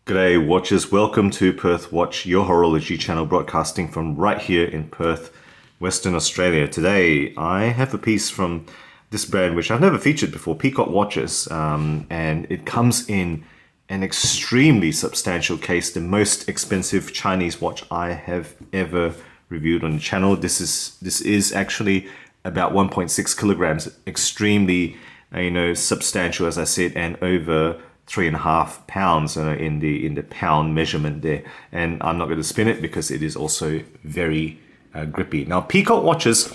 G'day watchers, welcome to Perth Watch, your horology channel broadcasting from right here in Perth, Western Australia. Today I have a piece from this brand which I've never featured before, PEACOCK Watches, and it comes in an extremely substantial case, the most expensive Chinese watch I have ever reviewed on the channel. This is actually about 1.6 kilograms, extremely substantial, as I said, and over 3.5 pounds in the pound measurement there. And I'm not going to spin it because it is also very grippy. Now, PEACOCK watches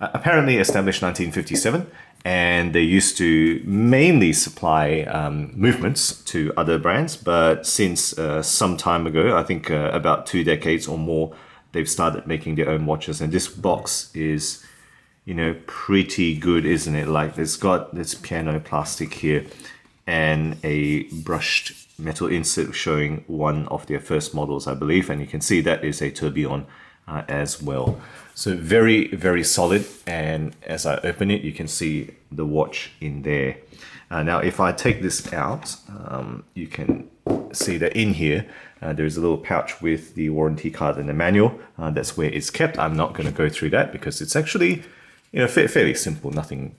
apparently established 1957, and they used to mainly supply movements to other brands, but since some time ago, I think about 2 decades or more, they've started making their own watches. And this box is, pretty good, isn't it? Like, it's got this piano plastic here and a brushed metal insert showing one of their first models, I believe, and you can see that is a tourbillon as well. So very, very solid, and as I open it, you can see the watch in there. Now, if I take this out, you can see that in here, there's a little pouch with the warranty card and the manual. That's where it's kept. I'm not going to go through that because it's actually, fairly simple, nothing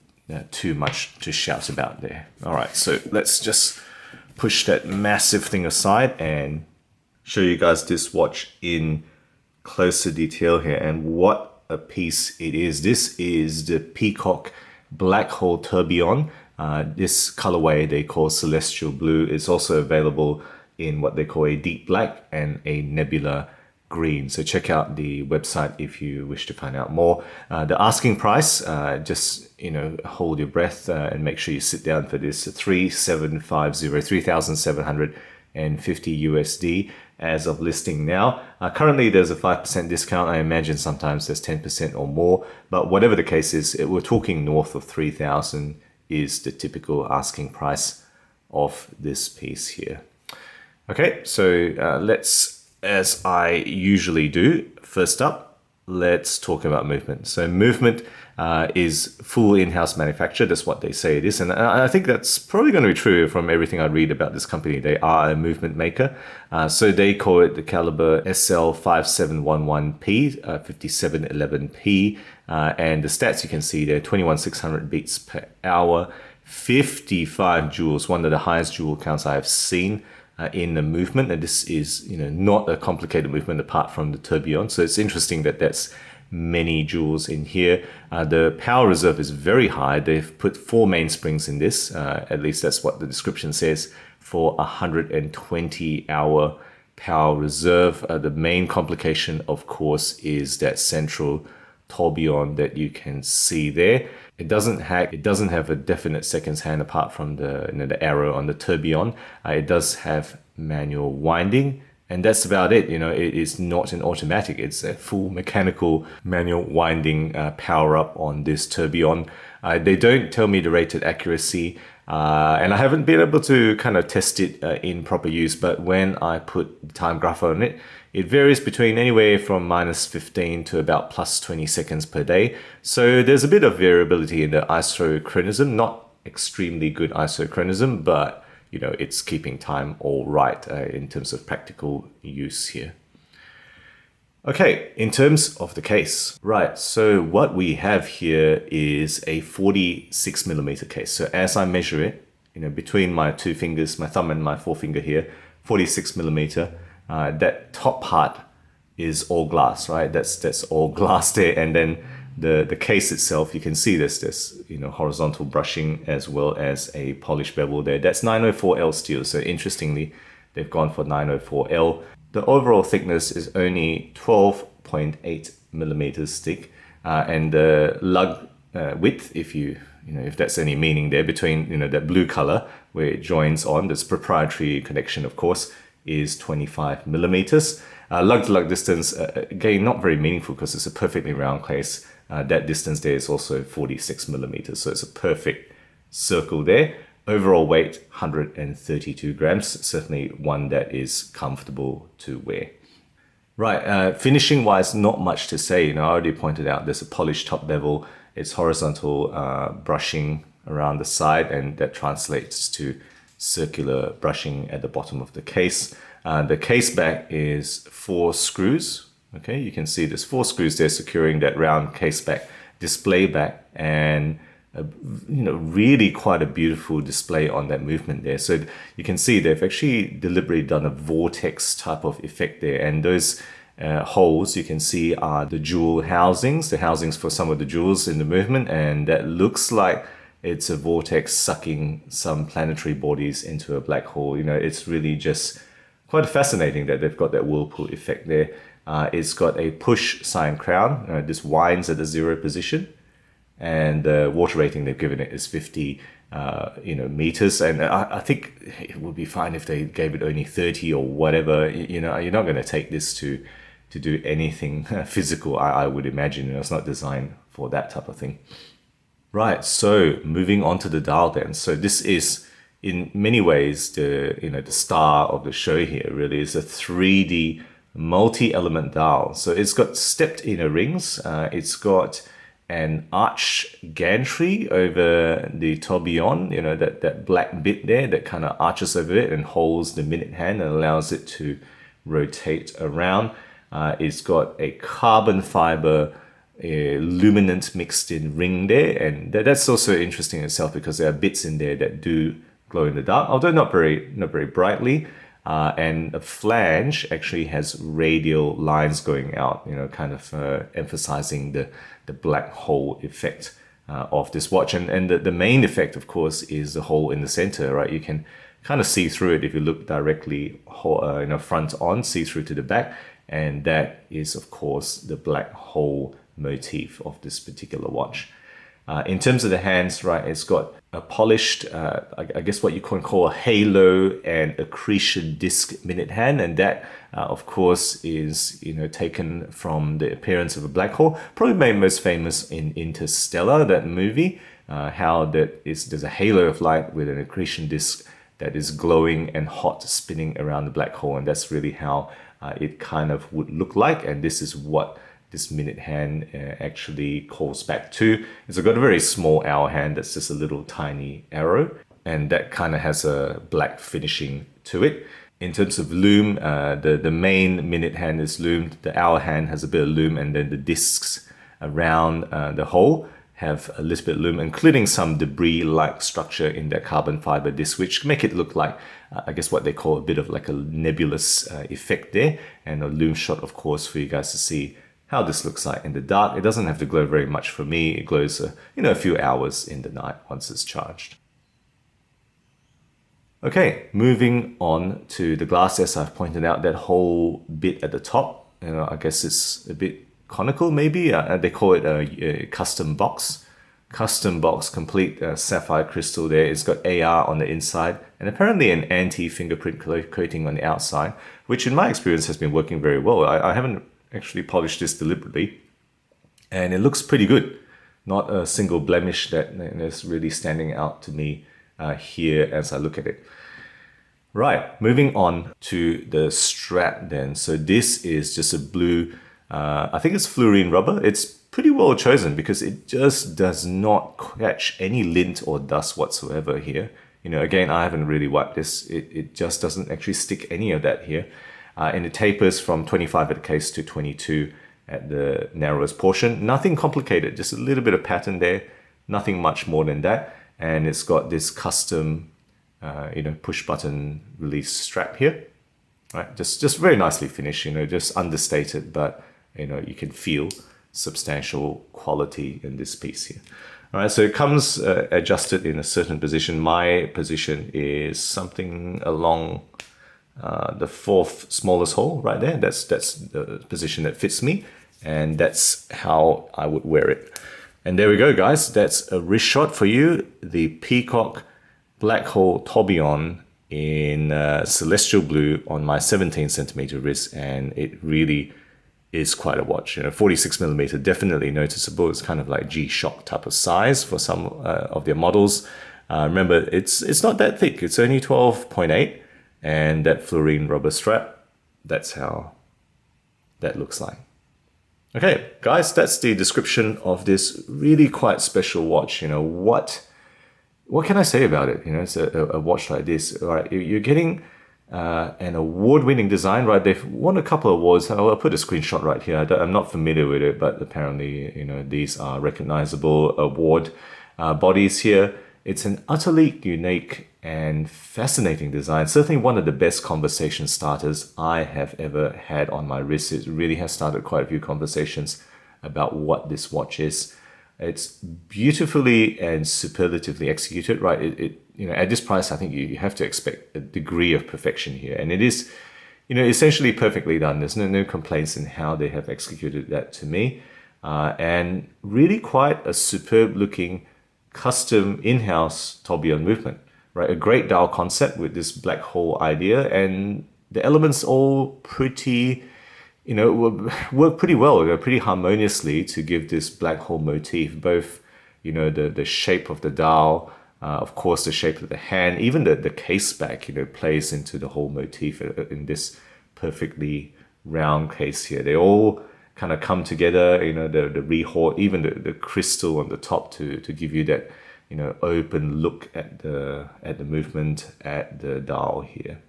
too much to shout about there. All right, so let's just push that massive thing aside and show you guys this watch in closer detail here, and what a piece it is. This is the PEACOCK Black Hole Tourbillon. This colorway they call Celestial Blue. It's also available in what they call a deep black and a nebula green. So check out the website if you wish to find out more. The asking price, just hold your breath and make sure you sit down for this. 3,750 USD as of listing now. Currently there's a 5% discount. I imagine sometimes there's 10% or more, but whatever the case is, we're talking north of 3,000 is the typical asking price of this piece here. Okay, so let's, as I usually do, first up, let's talk about movement. So movement is full in-house manufacture. That's what they say it is. And I think that's probably going to be true from everything I read about this company. They are a movement maker. So they call it the Calibre SL-5711P, 5711P. And the stats you can see there, 21,600 beats per hour, 55 joules, one of the highest joule counts I have seen in the movement. And this is not a complicated movement apart from the tourbillon. So it's interesting that that's many joules in here. The power reserve is very high. They've put 4 mainsprings in this, at least that's what the description says, for 120 hour power reserve. The main complication, of course, is that central tourbillon that you can see there. It doesn't have a definite seconds hand apart from the the arrow on the tourbillon. It does have manual winding, and that's about it. It is not an automatic. It's a full mechanical manual winding power up on this tourbillon. They don't tell me the rated accuracy, and I haven't been able to kind of test it in proper use, but when I put the time graph on it, it varies between anywhere from -15 to about +20 seconds per day. So there's a bit of variability in the isochronism, not extremely good isochronism, but it's keeping time all right in terms of practical use here. Okay, in terms of the case, right, so what we have here is a 46mm case. So as I measure it, between my 2 fingers, my thumb and my forefinger here, 46mm, that top part is all glass, right? That's all glass there. And then the case itself, you can see this horizontal brushing as well as a polished bevel there. That's 904L steel. So interestingly, they've gone for 904L. The overall thickness is only 12.8 millimeters thick, and the lug width, if that's any meaning there, between that blue color where it joins on, this proprietary connection, of course, is 25 millimeters. Lug to lug distance, again, not very meaningful because it's a perfectly round case. That distance there is also 46 millimeters, so it's a perfect circle there. Overall weight, 132 grams, certainly one that is comfortable to wear. Right, finishing wise, not much to say. I already pointed out there's a polished top bevel, it's horizontal brushing around the side, and that translates to circular brushing at the bottom of the case. The case back is 4 screws. Okay, you can see there's 4 screws there securing that round case back display back, and really quite a beautiful display on that movement there. So you can see they've actually deliberately done a vortex type of effect there, and those holes you can see are the jewel housings, the housings for some of the jewels in the movement, and that looks like it's a vortex sucking some planetary bodies into a black hole. It's really just quite fascinating that they've got that whirlpool effect there. It's got a push sign crown. This winds at the 0 position, and the water rating they've given it is 50 meters. And I think it would be fine if they gave it only 30 or whatever. You're not going to take this to do anything physical, I would imagine. It's not designed for that type of thing. Right, so moving on to the dial then. So this is in many ways the star of the show here. Really, is a 3D multi-element dial. So it's got stepped inner rings. It's got an arch gantry over the tourbillon, that black bit there that kind of arches over it and holds the minute hand and allows it to rotate around. It's got a carbon fiber luminant mixed in ring there, and that's also interesting in itself because there are bits in there that do glow in the dark, although not very brightly. And a flange actually has radial lines going out, kind of emphasizing the black hole effect of this watch. And the main effect, of course, is the hole in the center, right? You can kind of see through it if you look directly, front on, see through to the back. And that is, of course, the black hole motif of this particular watch. In terms of the hands, right, it's got a polished, I guess what you can call a halo and accretion disc minute hand, and that, of course, is taken from the appearance of a black hole. Probably made most famous in Interstellar, that movie. How there's a halo of light with an accretion disc that is glowing and hot, spinning around the black hole, and that's really how it kind of would look like. And this is what this minute hand actually calls back to. It's got a very small hour hand that's just a little tiny arrow, and that kind of has a black finishing to it. In terms of lume, the main minute hand is lumed, the hour hand has a bit of lume, and then the discs around the hole have a little bit of lume, including some debris-like structure in that carbon fiber disc, which make it look like, I guess what they call a bit of like a nebulous effect there, and a lume shot, of course, for you guys to see how this looks like in the dark. It doesn't have to glow very much for me. It glows a few hours in the night once it's charged. Okay, moving on to the glass. As I've pointed out, that whole bit at the top, I guess it's a bit conical maybe. They call it a custom box. Custom box, complete sapphire crystal there. It's got AR on the inside and apparently an anti-fingerprint coating on the outside, which in my experience has been working very well. I haven't actually polished this deliberately, and it looks pretty good. Not a single blemish that is really standing out to me here as I look at it. Right, moving on to the strap then. So this is just a blue, I think it's fluorine rubber. It's pretty well chosen because it just does not catch any lint or dust whatsoever here. Again, I haven't really wiped this. It just doesn't actually stick any of that here. And it tapers from 25 at the case to 22 at the narrowest portion. Nothing complicated, just a little bit of pattern there. Nothing much more than that. And it's got this custom, push button release strap here. Right, just very nicely finished. Just understated, but you can feel substantial quality in this piece here. All right, so it comes adjusted in a certain position. My position is something along the 4th smallest hole right there. That's the position that fits me, and that's how I would wear it. And there we go, guys. That's a wrist shot for you. The PEACOCK Black Hole Tourbillon in celestial blue on my 17cm wrist, and it really is quite a watch. 46mm, definitely noticeable. It's kind of like G-Shock type of size for some of their models. Remember, it's not that thick. It's only 12.8. And that fluorine rubber strap, that's how that looks like. Okay, guys, that's the description of this really quite special watch. What what can I say about it? You know, it's a watch like this, right? You're getting an award-winning design, right? They've won a couple of awards. I'll put a screenshot right here. I'm not familiar with it, but apparently, you know, these are recognizable award bodies here. It's an utterly unique and fascinating design. Certainly one of the best conversation starters I have ever had on my wrist. It really has started quite a few conversations about what this watch is. It's beautifully and superlatively executed, right? You know, at this price, I think you have to expect a degree of perfection here, and it is, you know, essentially perfectly done. There's no complaints in how they have executed that to me, and really quite a superb looking custom in-house tourbillon movement, right? A great dial concept with this black hole idea, and the elements all pretty, you know, work pretty well, pretty harmoniously to give this black hole motif, both, you know, the shape of the dial, of course, the shape of the hand, even the case back, you know, plays into the whole motif in this perfectly round case here. They all kind of come together, you know, the rehort, even the crystal on the top to give you that, you know, open look at the movement at the dial here.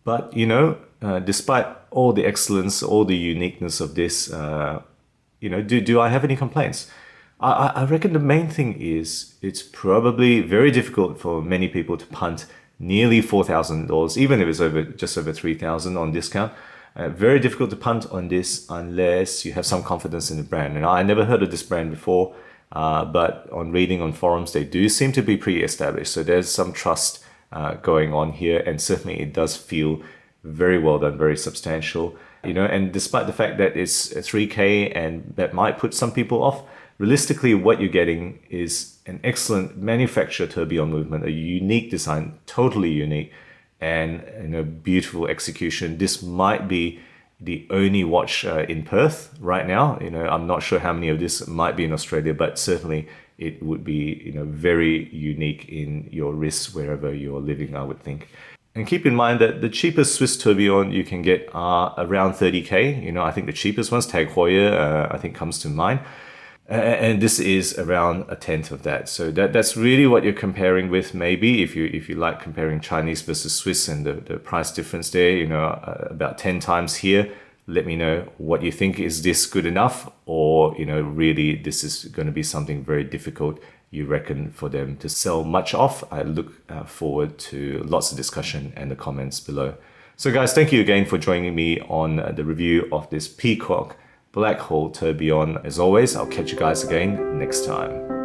But, you know, despite all the excellence, all the uniqueness of this, you know, do I have any complaints? I reckon the main thing is it's probably very difficult for many people to punt nearly $4,000, even if it's just over $3,000 on discount. Very difficult to punt on this unless you have some confidence in the brand. And I never heard of this brand before, but on reading on forums, they do seem to be pretty established. So there's some trust going on here, and certainly it does feel very well done, very substantial, you know. And despite the fact that it's 3K and that might put some people off, realistically what you're getting is an excellent manufacturer tourbillon movement, a unique design, totally unique, and, you know, beautiful execution. This might be the only watch in Perth right now. You know, I'm not sure how many of this might be in Australia, but certainly it would be, you know, very unique in your wrists wherever you're living, I would think. And keep in mind that the cheapest Swiss tourbillon you can get are around 30K. You know, I think the cheapest ones, Tag Heuer, I think comes to mind. And this is around a tenth of that. So that's really what you're comparing with, maybe, if you like comparing Chinese versus Swiss and the price difference there, you know, about 10 times here. Let me know what you think. Is this good enough? Or, you know, really this is going to be something very difficult, you reckon, for them to sell much off? I look forward to lots of discussion and the comments below. So guys, thank you again for joining me on the review of this PEACOCK Black Hole Tourbillon. As always, I'll catch you guys again next time.